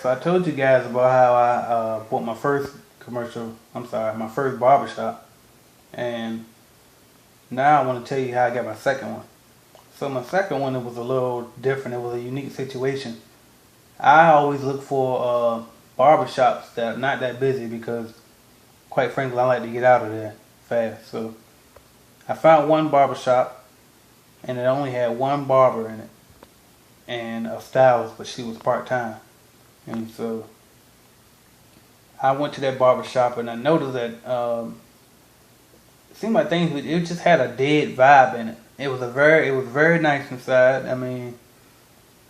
so I told you guys about how I bought my first my first barbershop. And now I want to tell you how I got my second one. So my second one, it was a little different. It was a unique situation. I always look for barbershops that are not that busy because, quite frankly, I like to get out of there fast. So I found one barbershop and it only had one barber in it and a stylist, but she was part-time. And so I went to that barbershop and I noticed that it seemed like it just had a dead vibe in it. It was very nice inside. I mean,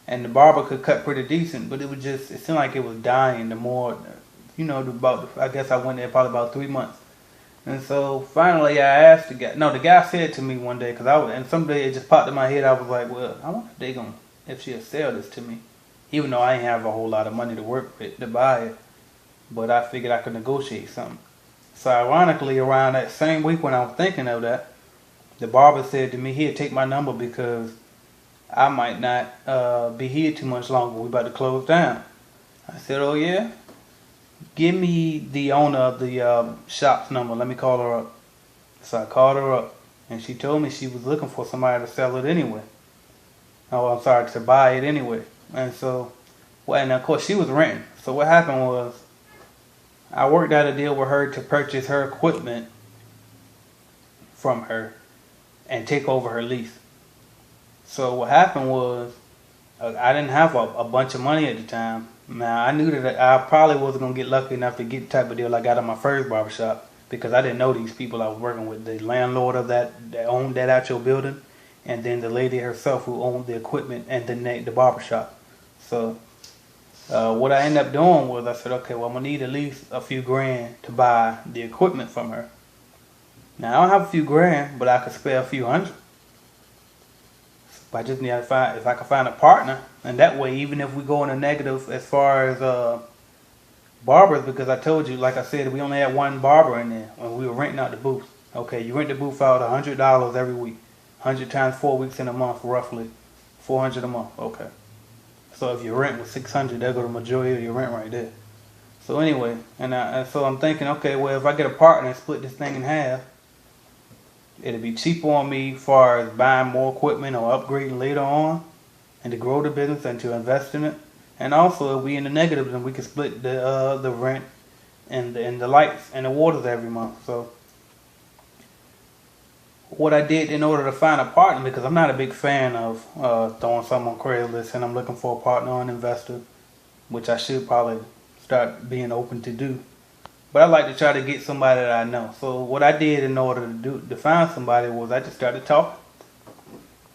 and the barber could cut pretty decent, but it seemed like it was dying the more, I guess I went there probably about 3 months. And so finally I asked the guy said to me one day, and someday it just popped in my head, I was like, well, I wonder if she'll sell this to me. Even though I ain't have a whole lot of money to work with to buy it. But I figured I could negotiate something. So ironically, around that same week when I was thinking of that, the barber said to me he'd take my number because I might not be here too much longer. We about to close down. I said, oh yeah? Give me the owner of the shop's number. Let me call her up. So I called her up, and she told me she was looking for somebody to sell it anyway. Oh, I'm sorry, to buy it anyway. And so, and of course she was renting. So what happened was, I worked out a deal with her to purchase her equipment from her and take over her lease. So what happened was, I didn't have a bunch of money at the time. Now, I knew that I probably wasn't going to get lucky enough to get the type of deal I got at my first barbershop because I didn't know these people I was working with. The landlord of that owned that actual building, and then the lady herself who owned the equipment and the barbershop. So what I ended up doing was I said, okay, well, I'm going to need at least a few grand to buy the equipment from her. Now, I don't have a few grand, but I could spare a few hundred. But I just need to find, if I can find a partner, and that way, even if we go in a negative as far as barbers, because I told you, like I said, we only had one barber in there when we were renting out the booth. Okay, you rent the booth out $100 every week. 100 times 4 weeks in a month, roughly $400 a month. Okay. So if your rent was $600, there go the majority of your rent right there. So anyway, and so I'm thinking, okay, well, if I get a partner and split this thing in half, it'll be cheaper on me as far as buying more equipment or upgrading later on, and to grow the business and to invest in it. And also, if we in the negative, then we can split the rent and the lights and the waters every month. So what I did in order to find a partner, because I'm not a big fan of throwing something on Craigslist and I'm looking for a partner or an investor, which I should probably start being open to do. But I like to try to get somebody that I know. So what I did in order to find somebody was I just started talking.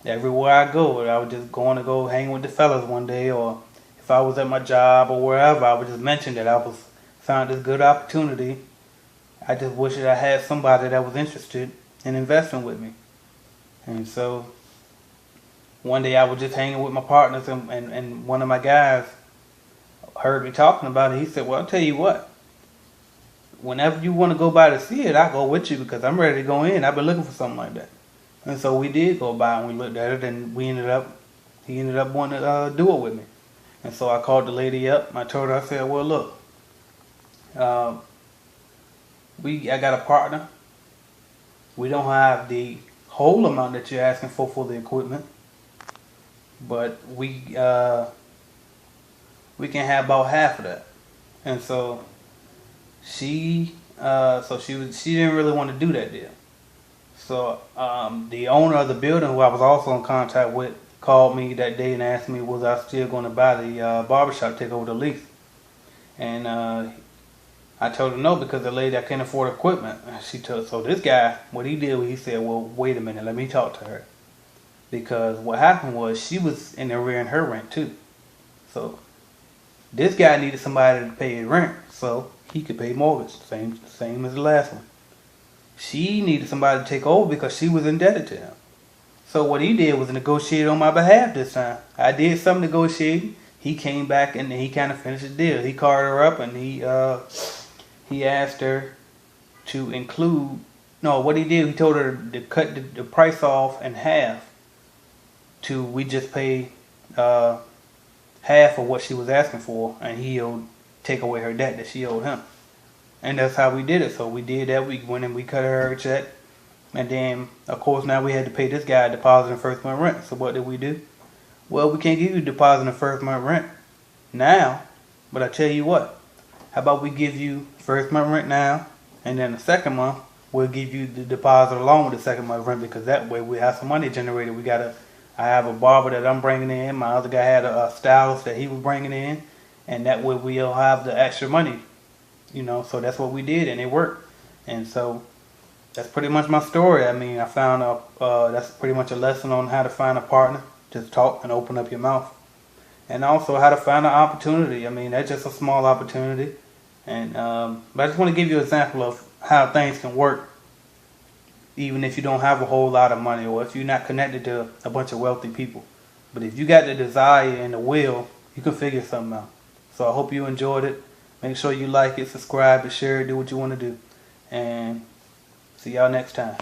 Everywhere I go, I was just going to go hang with the fellas one day, or if I was at my job or wherever, I would just mention that I found this good opportunity. I just wish that I had somebody that was interested in investing with me. And so one day I was just hanging with my partners, and one of my guys heard me talking about it. He said, well, I'll tell you what. Whenever you want to go by to see it, I'll go with you because I'm ready to go in. I've been looking for something like that. And so we did go by and we looked at it, and he ended up wanting to do it with me. And so I called the lady up. I told her, I said, well, look, I got a partner. We don't have the whole amount that you're asking for the equipment, but we can have about half of that. And so she didn't really want to do that deal. So the owner of the building, who I was also in contact with, called me that day and asked me was I still going to buy the barbershop, take over the lease. And I told her no, because the lady, I can't afford equipment. So this guy, what he did was he said, well, wait a minute, let me talk to her. Because what happened was she was in the rear in her rent too. So this guy needed somebody to pay his rent so he could pay mortgage, same as the last one. She needed somebody to take over because she was indebted to him. So what he did was negotiate on my behalf this time. I did some negotiating. He came back and he kind of finished the deal. He called her up and he asked her to include. No, what he did, he told her to cut the price off in half. We just pay half half of what she was asking for, and he'll take away her debt that she owed him. And that's how we did it. So we did that. We went and we cut her a check. And then, of course, now we had to pay this guy a deposit and first month rent. So what did we do? Well, we can't give you a deposit and first month rent now. But I tell you what. How about we give you first month rent now, and then the second month we'll give you the deposit along with the second month rent, because that way we have some money generated. I have a barber that I'm bringing in. My other guy had a stylist that he was bringing in, and that way we'll have the extra money. So that's what we did, and it worked. And so that's pretty much my story. I mean, I found that's pretty much a lesson on how to find a partner. Just talk and open up your mouth. And also how to find an opportunity. I mean, that's just a small opportunity. And but I just want to give you an example of how things can work, even if you don't have a whole lot of money, or if you're not connected to a bunch of wealthy people. But if you got the desire and the will, you can figure something out. So I hope you enjoyed it. Make sure you like it, subscribe, and share it. Do what you want to do. And see y'all next time.